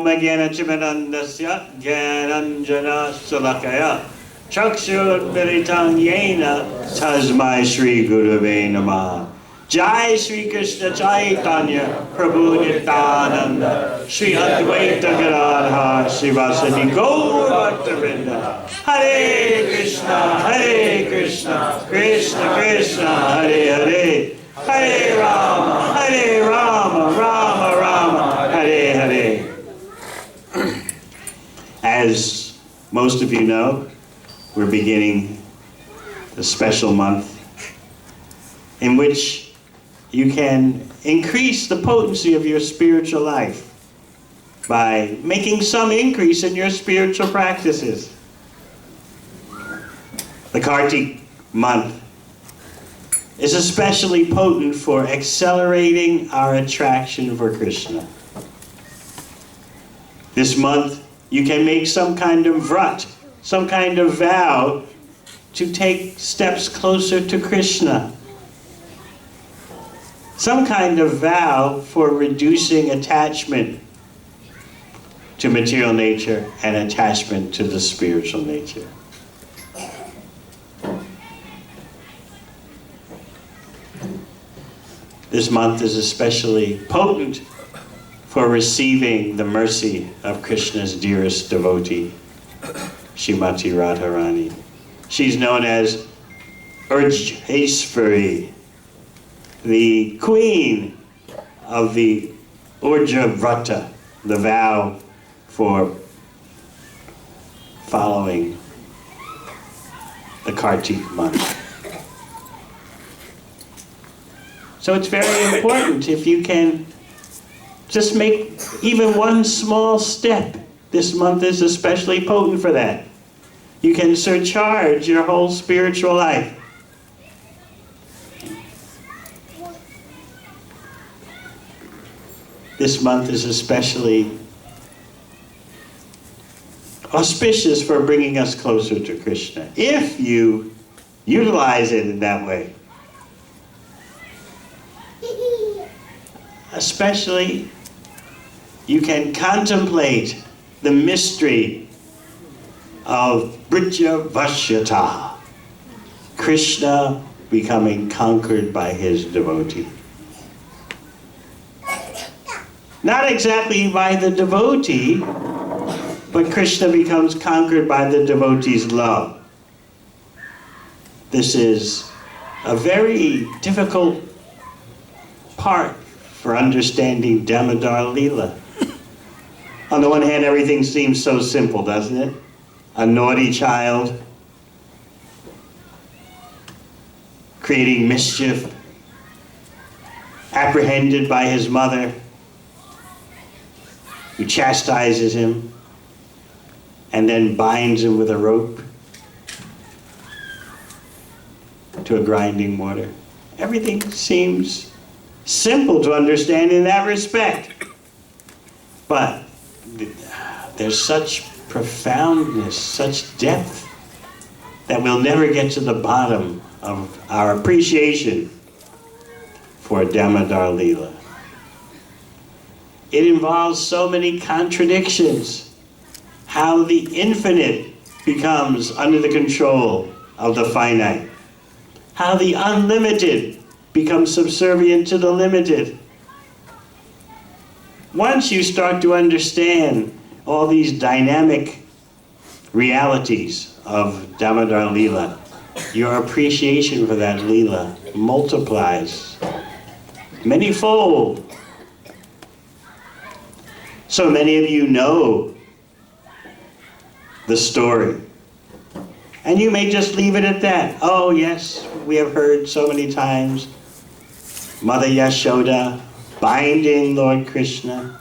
Oma Gyanachimanandasya Gyananjana Sulakaya Chakshurmilitam Yena Tasmai Shri Gurave Namah. Jai Shri Krishna Chaitanya Prabhu Nityananda Shri Advaita Gadadhar Srivasadi Gaur Bhaktavrinda. Hare Krishna, Krishna Krishna, Hare Hare, Hare Rama, Rama Rama, Hare Hare. As most of you know, we're beginning a special month in which you can increase the potency of your spiritual life by making some increase in your spiritual practices. The Kartik month is especially potent for accelerating our attraction for Krishna. This month, you can make some kind of vrat, some kind of vow to take steps closer to Krishna. Some kind of vow for reducing attachment to material nature and attachment to the spiritual nature. This month is especially potent for receiving the mercy of Krishna's dearest devotee, Srimati Radharani. She's known as Urjeshwari, the queen of the Urja Vrata, the vow for following the Kartik month. So it's very important if you can just make even one small step. This month is especially potent for that. You can surcharge your whole spiritual life. This month is especially auspicious for bringing us closer to Krishna, if you utilize it in that way. Especially, you can contemplate the mystery of Brija Vashyata, Krishna becoming conquered by his devotee. Not exactly by the devotee, but Krishna becomes conquered by the devotee's love. This is a very difficult part for understanding Damodar Lila. On the one hand, everything seems so simple, doesn't it? A naughty child creating mischief, apprehended by his mother, who chastises him and then binds him with a rope to a grinding mortar. Everything seems simple to understand in that respect. But there's such profoundness, such depth, that we'll never get to the bottom of our appreciation for Damodar Lila. It involves so many contradictions. How the infinite becomes under the control of the finite. How the unlimited becomes subservient to the limited. Once you start to understand all these dynamic realities of Damodar Lila, your appreciation for that Lila multiplies manyfold. So many of you know the story. And you may just leave it at that. Oh yes, we have heard so many times Mother Yashoda binding Lord Krishna.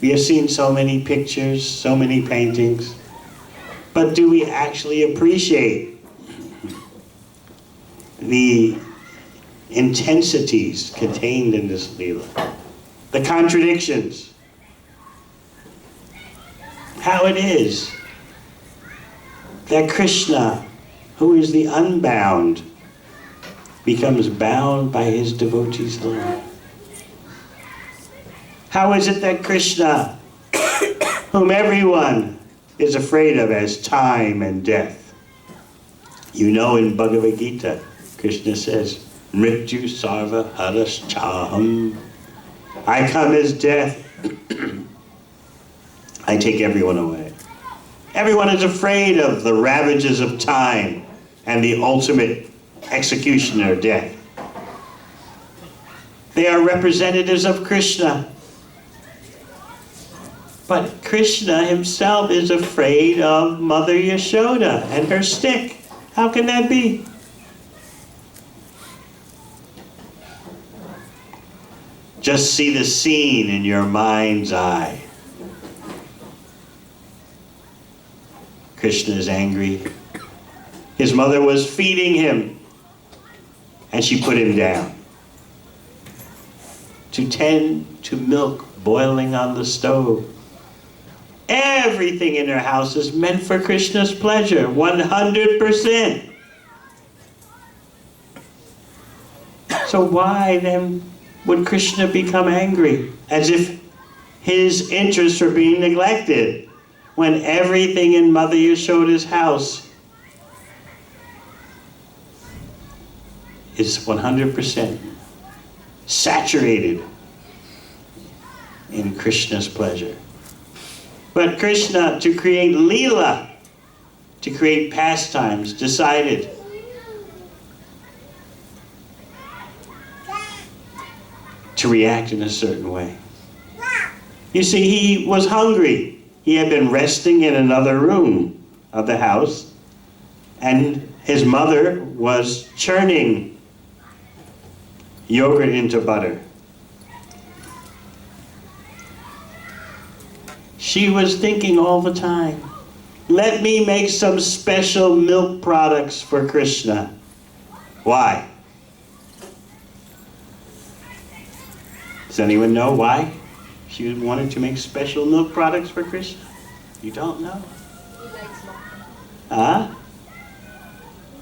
We have seen so many pictures, so many paintings. But do we actually appreciate the intensities contained in this Leela? The contradictions. How it is that Krishna, who is the unbound, becomes bound by his devotees' love. How is it that Krishna, whom everyone is afraid of as time and death. You know, in Bhagavad Gita, Krishna says, Mrityu sarva haraschaham. I come as death. I take everyone away. Everyone is afraid of the ravages of time and the ultimate execution or death. They are representatives of Krishna. But Krishna himself is afraid of Mother Yashoda and her stick. How can that be? Just see the scene in your mind's eye. Krishna is angry. His mother was feeding him, and she put him down to tend to milk boiling on the stove. Everything in her house is meant for Krishna's pleasure, 100%. So why then would Krishna become angry, as if his interests are being neglected, when everything in Mother Yashoda's house is 100% saturated in Krishna's pleasure? But Krishna, to create Lila, to create pastimes, decided to react in a certain way. You see, he was hungry. He had been resting in another room of the house, and his mother was churning yogurt into butter. She was thinking all the time, let me make some special milk products for Krishna. Why? Does anyone know why she wanted to make special milk products for Krishna? You don't know? He likes makhan. Huh?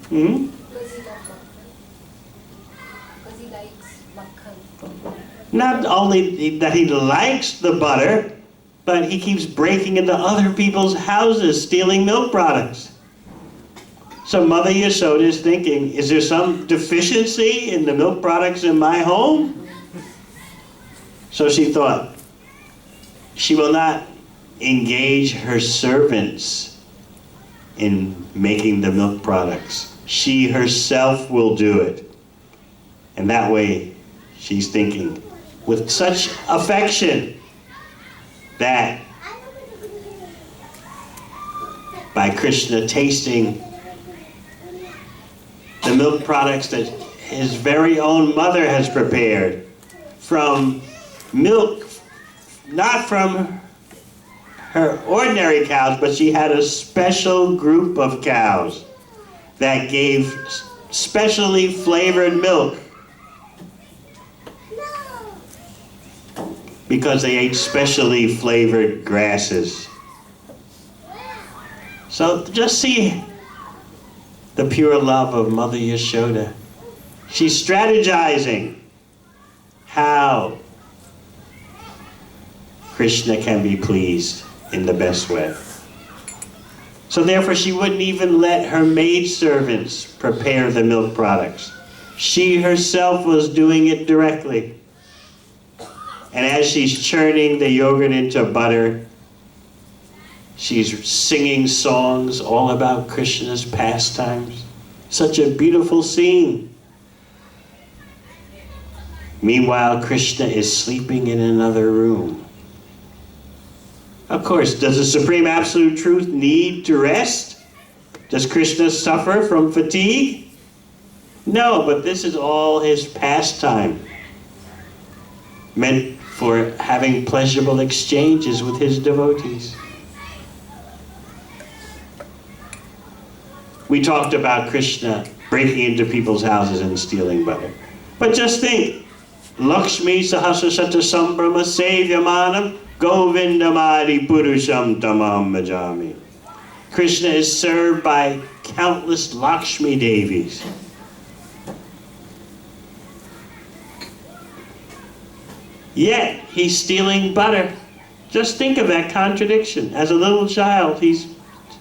Hmm? Because he loves makhan. Because he likes makhan. Not only that he likes the butter, but he keeps breaking into other people's houses, stealing milk products. So Mother Yashoda is thinking, is there some deficiency in the milk products in my home? So she thought, she will not engage her servants in making the milk products. She herself will do it. And that way, she's thinking, with such affection, that by Krishna tasting the milk products that his very own mother has prepared from milk, not from her ordinary cows, but she had a special group of cows that gave specially flavored milk because they ate specially flavored grasses. So just see the pure love of Mother Yashoda. She's strategizing how Krishna can be pleased in the best way. So therefore she wouldn't even let her maidservants prepare the milk products. She herself was doing it directly. And as she's churning the yogurt into butter, she's singing songs all about Krishna's pastimes. Such a beautiful scene. Meanwhile, Krishna is sleeping in another room. Of course, does the Supreme Absolute Truth need to rest? Does Krishna suffer from fatigue? No, but this is all his pastime, meant for having pleasurable exchanges with his devotees. We talked about Krishna breaking into people's houses and stealing butter. But just think, Lakshmi Sahasrasata Sambrahma Sevyamanam Govindamadi Purusham Tamam Bhajami. Krishna is served by countless Lakshmi Devis. Yet, he's stealing butter. Just think of that contradiction. As a little child, he's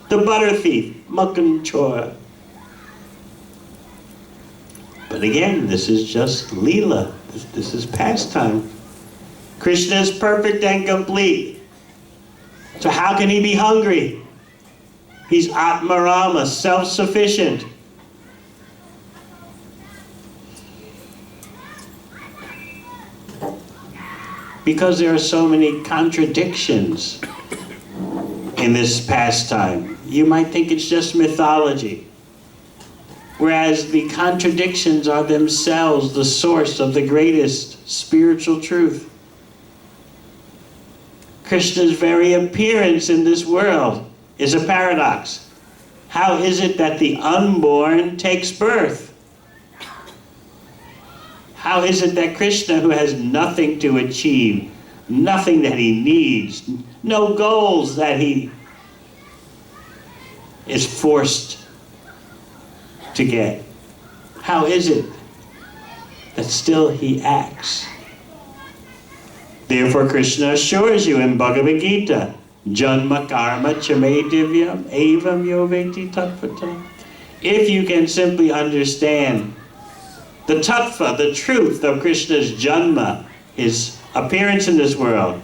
the butter thief, Mukkan Chora. But again, this is just Lila. This is pastime. Krishna is perfect and complete. So how can he be hungry? He's Atmarama, self-sufficient. Because there are so many contradictions in this pastime, you might think it's just mythology. Whereas the contradictions are themselves the source of the greatest spiritual truth. Krishna's very appearance in this world is a paradox. How is it that the unborn takes birth? How is it that Krishna, who has nothing to achieve, nothing that he needs, no goals that he is forced to get, how is it that still he acts? Therefore Krishna assures you in Bhagavad Gita, Janma karma chame divyam evam yoveti tattvata. If you can simply understand the tattva, the truth of Krishna's janma, his appearance in this world,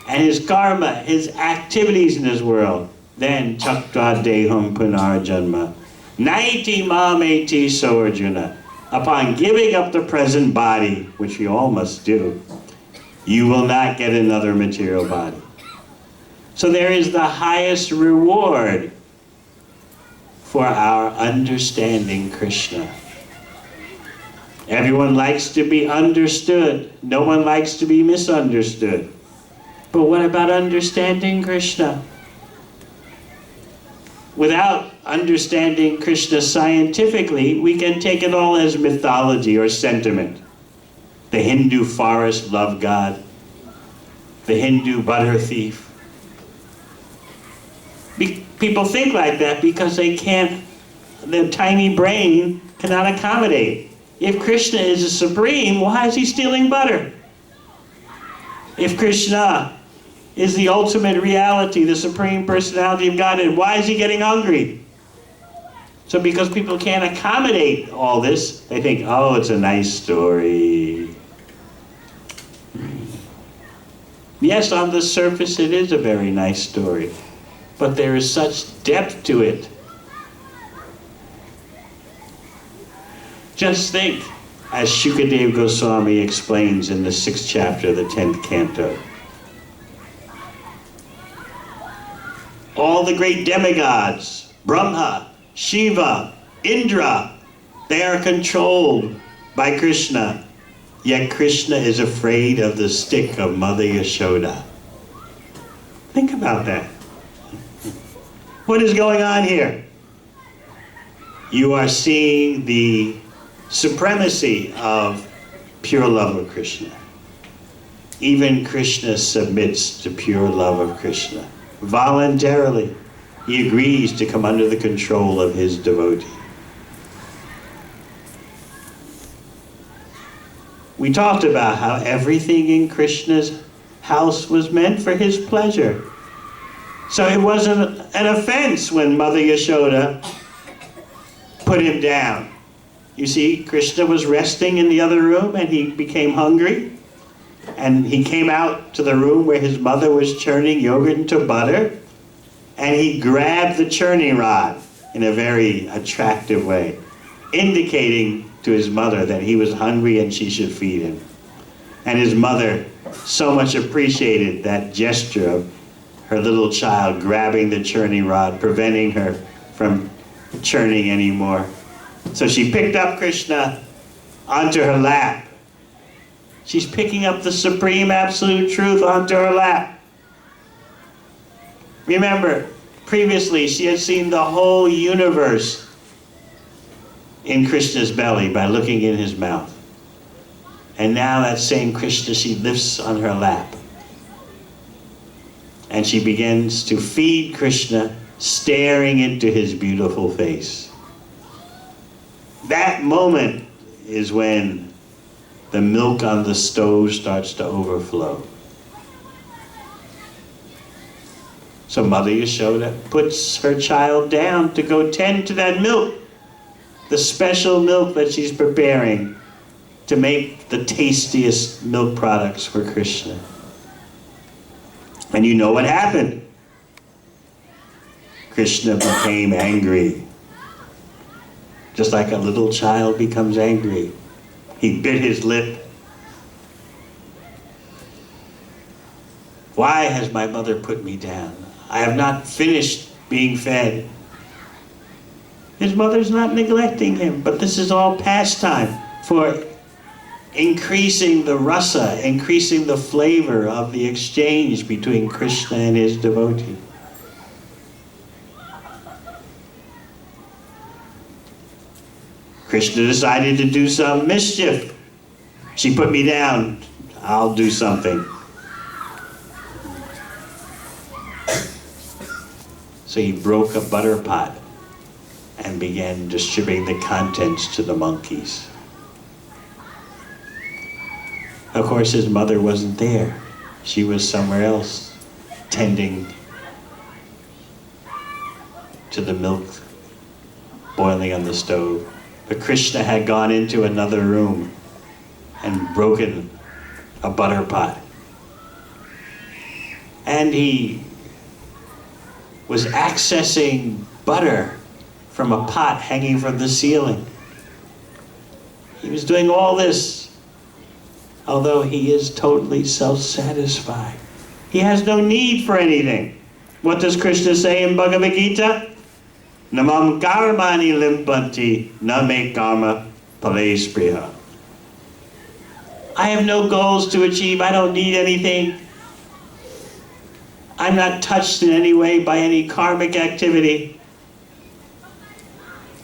and his karma, his activities in this world, then chaktva deham punar janma. Naiti mameti so Arjuna. Upon giving up the present body, which we all must do, you will not get another material body. So there is the highest reward for our understanding Krishna. Everyone likes to be understood. No one likes to be misunderstood. But what about understanding Krishna? Without understanding Krishna scientifically, we can take it all as mythology or sentiment. The Hindu forest love god, the Hindu butter thief. People think like that because they can't, their tiny brain cannot accommodate. If Krishna is the supreme, why is he stealing butter? If Krishna is the ultimate reality, the supreme personality of Godhead, why is he getting hungry? So because people can't accommodate all this, they think, oh, it's a nice story. Yes, on the surface it is a very nice story, but there is such depth to it. Just think, as Shukadeva Goswami explains in the 6th chapter of the 10th canto, all the great demigods, Brahma, Shiva, Indra, they are controlled by Krishna. Yet Krishna is afraid of the stick of Mother Yashoda. Think about that. What is going on here? You are seeing the supremacy of pure love of Krishna. Even Krishna submits to pure love of Krishna. Voluntarily, he agrees to come under the control of his devotee. We talked about how everything in Krishna's house was meant for his pleasure. So it wasn't an offense when Mother Yashoda put him down. You see, Krishna was resting in the other room and he became hungry. And he came out to the room where his mother was churning yogurt into butter. And he grabbed the churning rod in a very attractive way, indicating to his mother that he was hungry and she should feed him. And his mother so much appreciated that gesture of her little child grabbing the churning rod, preventing her from churning anymore. So she picked up Krishna onto her lap. She's picking up the supreme absolute truth onto her lap. Remember, previously she had seen the whole universe in Krishna's belly by looking in his mouth. And now that same Krishna she lifts on her lap. And she begins to feed Krishna, staring into his beautiful face. That moment is when the milk on the stove starts to overflow. So Mother Yashoda puts her child down to go tend to that milk, the special milk that she's preparing to make the tastiest milk products for Krishna. And you know what happened? Krishna became angry. Just like a little child becomes angry. He bit his lip. Why has my mother put me down? I have not finished being fed. His mother's not neglecting him, but this is all pastime for increasing the rasa, increasing the flavor of the exchange between Krishna and his devotee. Krishna decided to do some mischief. She put me down. I'll do something. So he broke a butter pot and began distributing the contents to the monkeys. Of course, his mother wasn't there. She was somewhere else, tending to the milk boiling on the stove. But Krishna had gone into another room and broken a butter pot. And he was accessing butter from a pot hanging from the ceiling. He was doing all this, although he is totally self-satisfied. He has no need for anything. What does Krishna say in Bhagavad Gita? Namam karmani limpanti na me karma palespriha. I have no goals to achieve. I don't need anything. I'm not touched in any way by any karmic activity.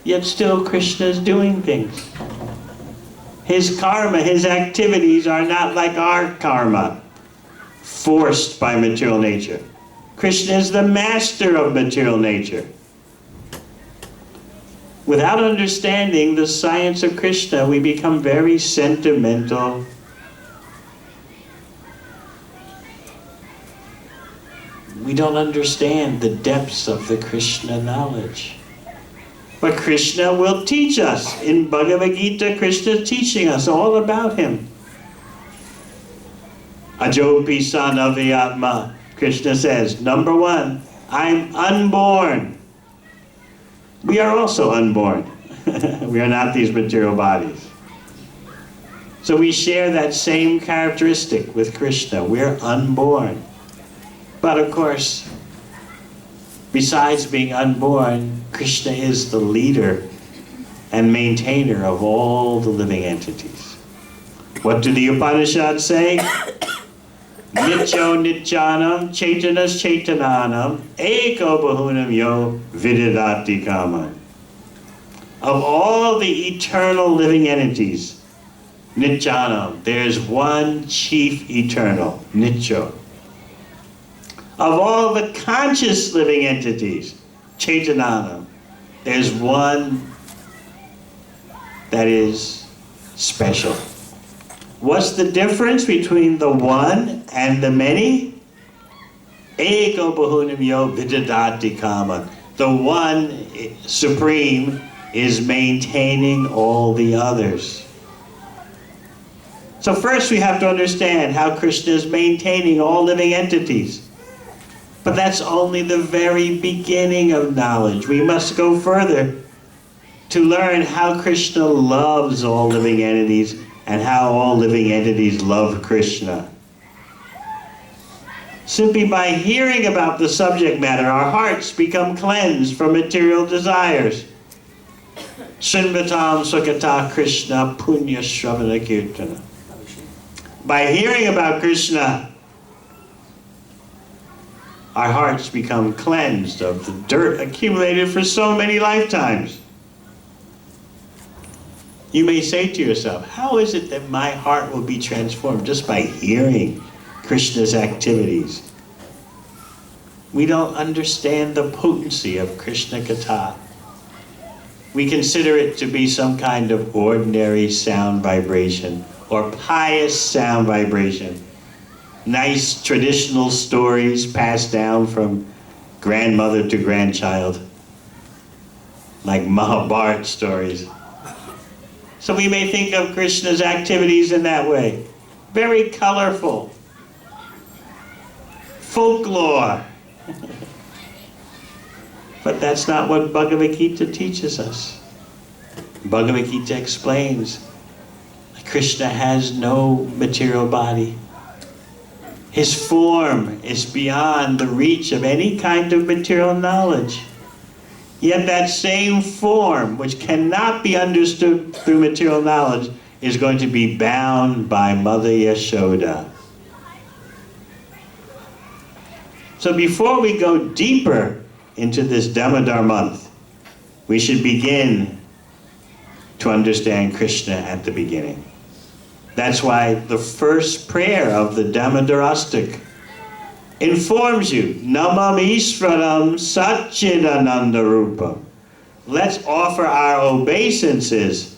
Yet still Krishna is doing things. His karma, his activities are not like our karma, forced by material nature. Krishna is the master of material nature. Without understanding the science of Krishna, we become very sentimental. We don't understand the depths of the Krishna knowledge. But Krishna will teach us. In Bhagavad Gita, Krishna is teaching us all about him. Ajopi sanaviyatma. Krishna says, number one, I'm unborn. We are also unborn. We are not these material bodies. So we share that same characteristic with Krishna. We're unborn. But of course, besides being unborn, Krishna is the leader and maintainer of all the living entities. What do the Upanishads say? Nityo nityanam chaitanas chaitananam eko bahunam yo vididati kamam. Of all the eternal living entities, nityanam, there's one chief eternal, nityo. Of all the conscious living entities, chaitananam, there's one that is special. What's the difference between the one and the many? Eko bahunam yo vididati kama. The one supreme is maintaining all the others. So first we have to understand how Krishna is maintaining all living entities. But that's only the very beginning of knowledge. We must go further to learn how Krishna loves all living entities and how all living entities love Krishna. Simply by hearing about the subject matter, our hearts become cleansed from material desires. Srinvatam Sukata Krishna Punya Shravana Kirtana. By hearing about Krishna, our hearts become cleansed of the dirt accumulated for so many lifetimes. You may say to yourself, how is it that my heart will be transformed just by hearing Krishna's activities? We don't understand the potency of Krishna Katha. We consider it to be some kind of ordinary sound vibration or pious sound vibration. Nice traditional stories passed down from grandmother to grandchild, like Mahabharata stories. So we may think of Krishna's activities in that way. Very colorful. Folklore. But that's not what Bhagavad Gita teaches us. Bhagavad Gita explains that Krishna has no material body. His form is beyond the reach of any kind of material knowledge. Yet that same form, which cannot be understood through material knowledge, is going to be bound by Mother Yashoda. So before we go deeper into this Damodar month, we should begin to understand Krishna at the beginning. That's why the first prayer of the Damodarastak informs you, Namam Ishvaram Satchidananda Rupam. Let's offer our obeisances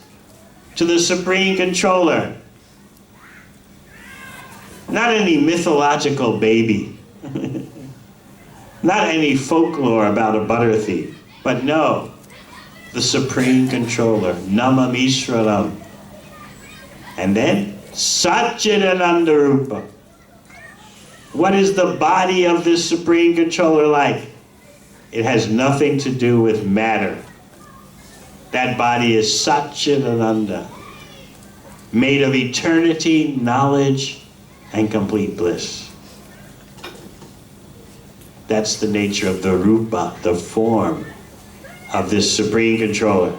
to the Supreme Controller. Not any mythological baby. Not any folklore about a butter thief. But no, the Supreme Controller, Namam Ishvaram. And then, Satchidananda Rupa. What is the body of this Supreme Controller like? It has nothing to do with matter. That body is Satchidananda, made of eternity, knowledge, and complete bliss. That's the nature of the Rupa, the form of this Supreme Controller.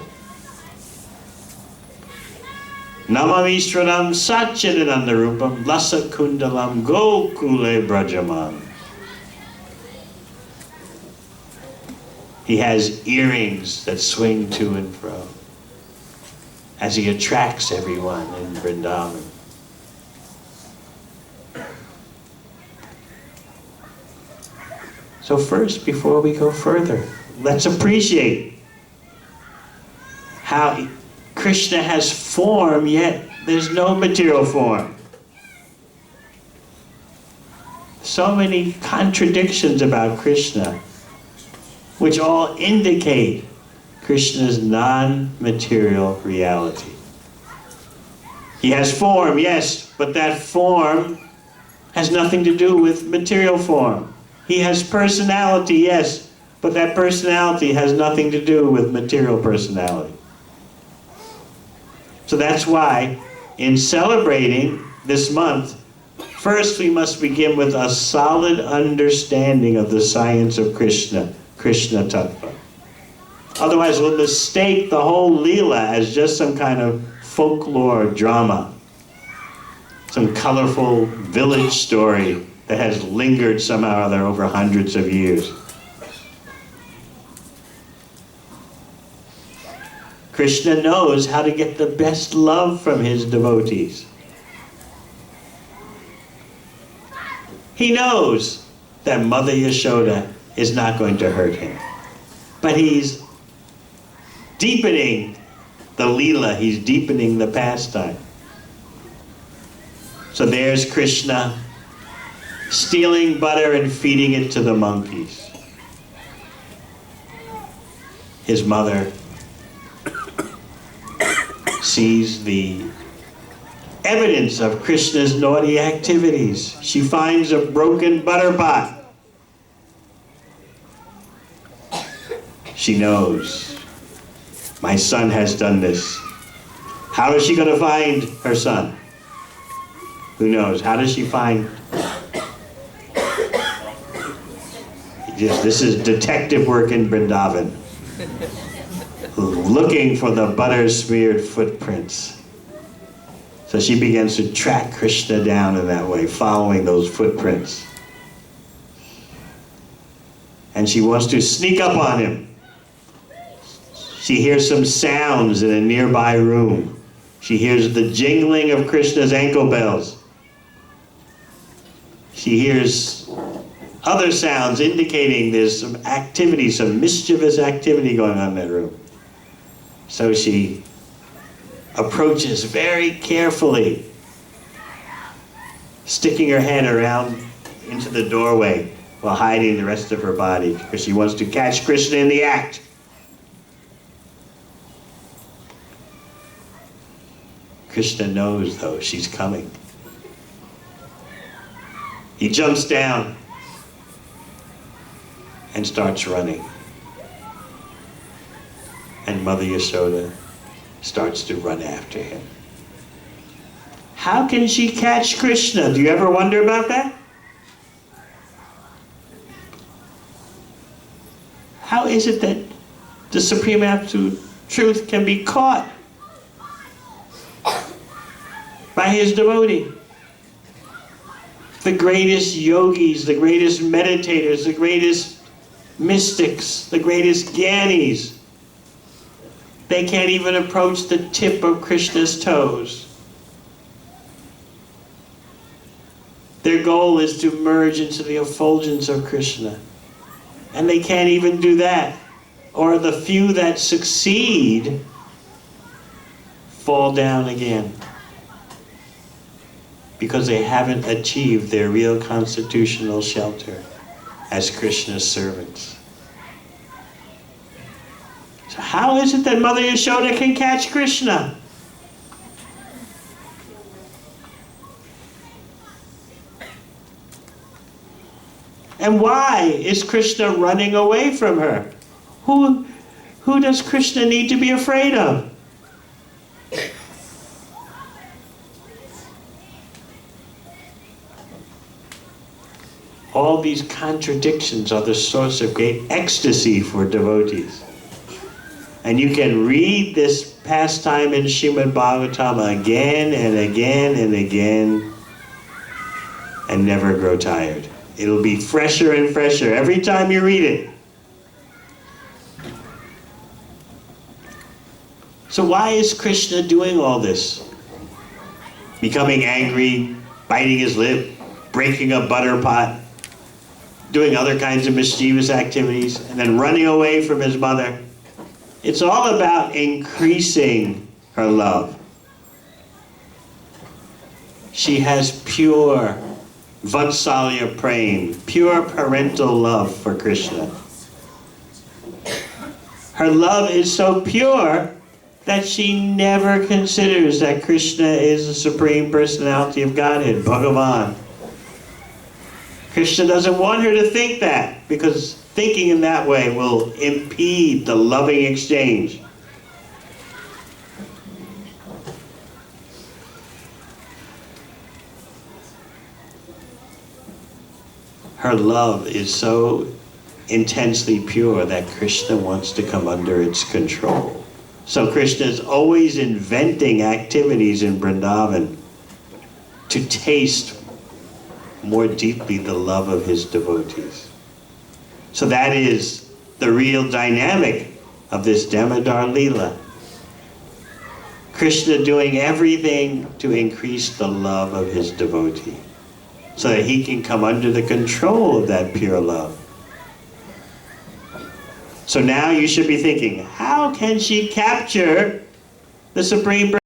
Namam Ishvaram Satchidananda Rupam Lasa Kundalam Gokule Brajaman. He has earrings that swing to and fro as he attracts everyone in Vrindavan. So first, before we go further, let's appreciate how Krishna has form, yet there's no material form. So many contradictions about Krishna, which all indicate Krishna's non-material reality. He has form, yes, but that form has nothing to do with material form. He has personality, yes, but that personality has nothing to do with material personality. So that's why, in celebrating this month, first we must begin with a solid understanding of the science of Krishna, Krishna Tattva. Otherwise we'll mistake the whole Lila as just some kind of folklore drama, some colorful village story that has lingered somehow or other over hundreds of years. Krishna knows how to get the best love from his devotees. He knows that Mother Yashoda is not going to hurt him. But he's deepening the Leela, he's deepening the pastime. So there's Krishna stealing butter and feeding it to the monkeys. His mother sees the evidence of Krishna's naughty activities. She finds a broken butter pot. She knows, my son has done this. How is she going to find her son? Who knows? How does she find? This is detective work in Vrindavan. Looking for the butter-smeared footprints. So she begins to track Krishna down in that way, following those footprints. And she wants to sneak up on him. She hears some sounds in a nearby room. She hears the jingling of Krishna's ankle bells. She hears other sounds indicating there's some activity, some mischievous activity going on in that room. So she approaches very carefully, sticking her head around into the doorway while hiding the rest of her body because she wants to catch Krishna in the act. Krishna knows, though, she's coming. He jumps down and starts running. And Mother Yashoda starts to run after him. How can she catch Krishna? Do you ever wonder about that? How is it that the Supreme Absolute Truth can be caught by his devotee? The greatest yogis, the greatest meditators, the greatest mystics, the greatest gyanis, they can't even approach the tip of Krishna's toes. Their goal is to merge into the effulgence of Krishna. And they can't even do that. Or the few that succeed fall down again. Because they haven't achieved their real constitutional shelter as Krishna's servants. So how is it that Mother Yashoda can catch Krishna? And why is Krishna running away from her? Who does Krishna need to be afraid of? All these contradictions are the source of great ecstasy for devotees. And you can read this pastime in Srimad Bhagavatam again and again and again and never grow tired. It'll be fresher and fresher every time you read it. So why is Krishna doing all this? Becoming angry, biting his lip, breaking a butter pot, doing other kinds of mischievous activities, and then running away from his mother. It's all about increasing her love. She has pure Vatsalya Prem, pure parental love for Krishna. Her love is so pure that she never considers that Krishna is the Supreme Personality of Godhead, Bhagavan. Krishna doesn't want her to think that, because thinking in that way will impede the loving exchange. Her love is so intensely pure that Krishna wants to come under its control. So Krishna is always inventing activities in Vrindavan to taste more deeply the love of his devotees. So that is the real dynamic of this Damodar Lila. Krishna doing everything to increase the love of his devotee, so that he can come under the control of that pure love. So now you should be thinking, how can she capture the Supreme